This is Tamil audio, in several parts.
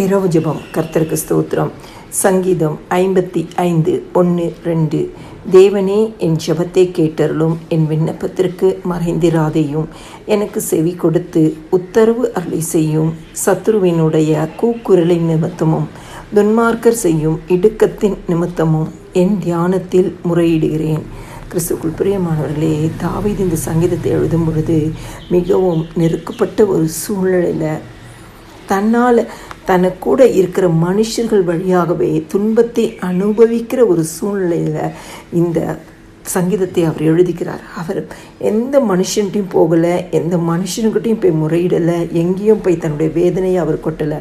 இரவு ஜெபம். கர்த்தருக்கு ஸ்தோத்திரம். சங்கீதம் 55:1-2. தேவனே, என் ஜெபத்தை கேட்டருளும், என் விண்ணப்பத்திற்கு மறைந்திராதேயும். எனக்கு செவி கொடுத்து உத்தரவு அருளி செய்யும். சத்துருவினுடைய கூக்குரலின் நிமித்தமும் துன்மார்க்கர் செய்யும் இடுக்கத்தின் நிமித்தமும் என் தியானத்தில் முறையிடுகிறேன். கிறிஸ்துக்குள் பிரியமானவர்களே, தாவீது இந்த சங்கீதத்தை எழுதும் பொழுது மிகவும் நெருக்கப்பட்ட ஒரு சூழ்நிலையில் தனக்கு கூட இருக்கிற மனுஷர்கள் வழியாகவே துன்பத்தை அனுபவிக்கிற ஒரு சூழ்நிலையில் இந்த சங்கீதத்தை அவர் எழுதிக்கிறார். அவர் எந்த மனுஷன்ட்டையும் போகலை, எந்த மனுஷனுக்கிட்டையும் போய் முறையிடலை, எங்கேயும் போய் தன்னுடைய வேதனையை அவர் கொட்டலை.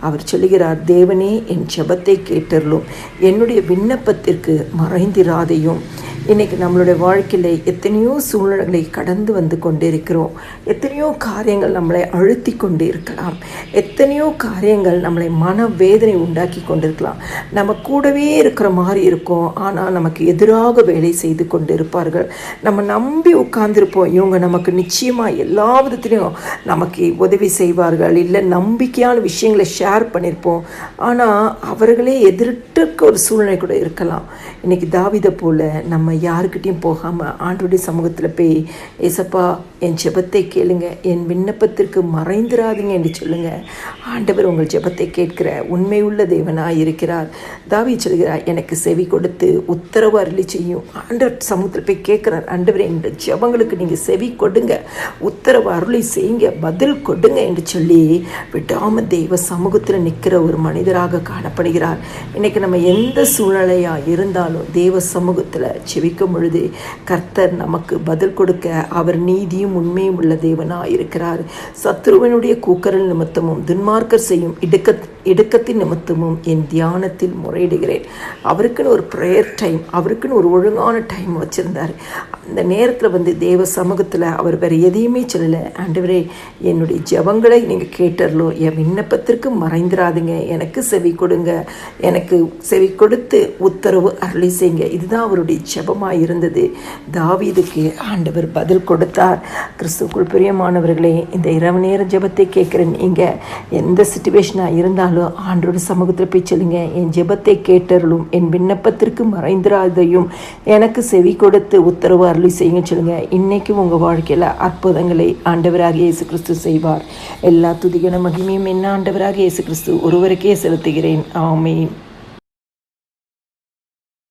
அவர் சொல்லுகிறார், தேவனே, என் ஜெபத்தை கேட்டருளும், என்னுடைய விண்ணப்பத்திற்கு மறைந்திராதையும். இன்றைக்கி நம்மளுடைய வாழ்க்கையில் எத்தனையோ சூழ்நிலைகளை கடந்து வந்து கொண்டே இருக்கிறோம். எத்தனையோ காரியங்கள் நம்மளை அழுத்தி கொண்டு இருக்கலாம். எத்தனையோ காரியங்கள் நம்மளை மனவேதனை உண்டாக்கி கொண்டிருக்கலாம். நம்ம கூடவே இருக்கிற மாதிரி இருக்கும், ஆனால் நமக்கு எதிராக வேலை செய்து கொண்டு இருப்பார்கள். நம்ம நம்பி உட்கார்ந்துருப்போம், இவங்க நமக்கு நிச்சயமாக எல்லா விதத்துலேயும் நமக்கு உதவி செய்வார்கள், இல்லை நம்பிக்கையான விஷயங்களை ஷேர் பண்ணியிருப்போம். ஆனால் அவர்களே எதிர்க்க ஒரு சூழ்நிலை கூட இருக்கலாம். இன்றைக்கி தாவீதை போல் நம்ம யாருக்கிட்டையும் போகாமல் ஆண்டவருடைய சமூகத்தில் போய், ஏசப்பா, என் ஜெபத்தை கேளுங்க, என் விண்ணப்பத்திற்கு மறைந்திராதீங்க என்று சொல்லுங்கள். ஆண்டவர் உங்கள் ஜெபத்தை கேட்கிற உண்மை உள்ள தேவனாக இருக்கிறார். தாவீது சொல்கிறார், எனக்கு செவி கொடுத்து உத்தரவு அருளி செய்யும். ஆண்டவர் சமூகத்தில் போய் கேட்குறார், ஆண்டவர் என் ஜெபங்களுக்கு நீங்கள் செவி கொடுங்க, உத்தரவு அருளி செய்யுங்க, பதில் கொடுங்க என்று சொல்லி விடாமல் தெய்வ சமூகத்தில் நிற்கிற ஒரு மனிதராக காணப்படுகிறார். இன்றைக்கி நம்ம எந்த சூழ்நிலையாக இருந்தாலும் தெய்வ சமூகத்தில் செவிக்கும் பொழுது கர்த்தர் நமக்கு பதில் கொடுக்க அவர் நீதியும் உண்மையும் உள்ள தேவனாக இருக்கிறார். சத்ருவனுடைய கூக்குரல் நிமித்தமும் துன்மார்க்கர் செய்யும் இடுக்கத்தின் நிமித்தமும் என் தியானத்தில் முறையிடுகிறேன். அவருக்குன்னு ஒரு ப்ரேயர் டைம், அவருக்குன்னு ஒரு ஒழுங்கான டைம் வச்சுருந்தார். அந்த நேரத்தில் தேவ சமூகத்தில் அவர் வேறு எதையுமே சொல்லலை. ஆண்டவரே, என்னுடைய ஜெபங்களை நீங்கள் கேட்டறலும், என் விண்ணப்பத்திற்கு மறைந்திராதுங்க, எனக்கு செவி கொடுங்க, எனக்கு செவி கொடுத்து உத்தரவு அருளி செய்யுங்க. இதுதான் அவருடைய ஜெபமாக இருந்தது. தாவீதுக்கு ஆண்டவர் பதில் கொடுத்தார். கிறிஸ்துக்குள் பிரியமானவர்களே, இந்த இரவு நேர ஜெபத்தை கேட்குற நீங்கள் எந்த சிச்சுவேஷனாக இருந்தாலும் ஆண்டோட சமூகத்தில் போய் சொல்லுங்க, என் ஜெபத்தை கேட்டருளும், என் விண்ணப்பத்திற்கு மறைந்திராதையும், எனக்கு செவி கொடுத்து உத்தரவு அருளி செய்யுங்க சொல்லுங்க. இன்றைக்கும் உங்கள் வாழ்க்கையில் அற்புதங்களை ஆண்டவராக இயேசு கிறிஸ்து செய்வார். எல்லா துதிகன மகிமையும் என்ன ஆண்டவராக இயேசு கிறிஸ்து ஒருவருக்கே செலுத்துகிறேன். ஆமென்.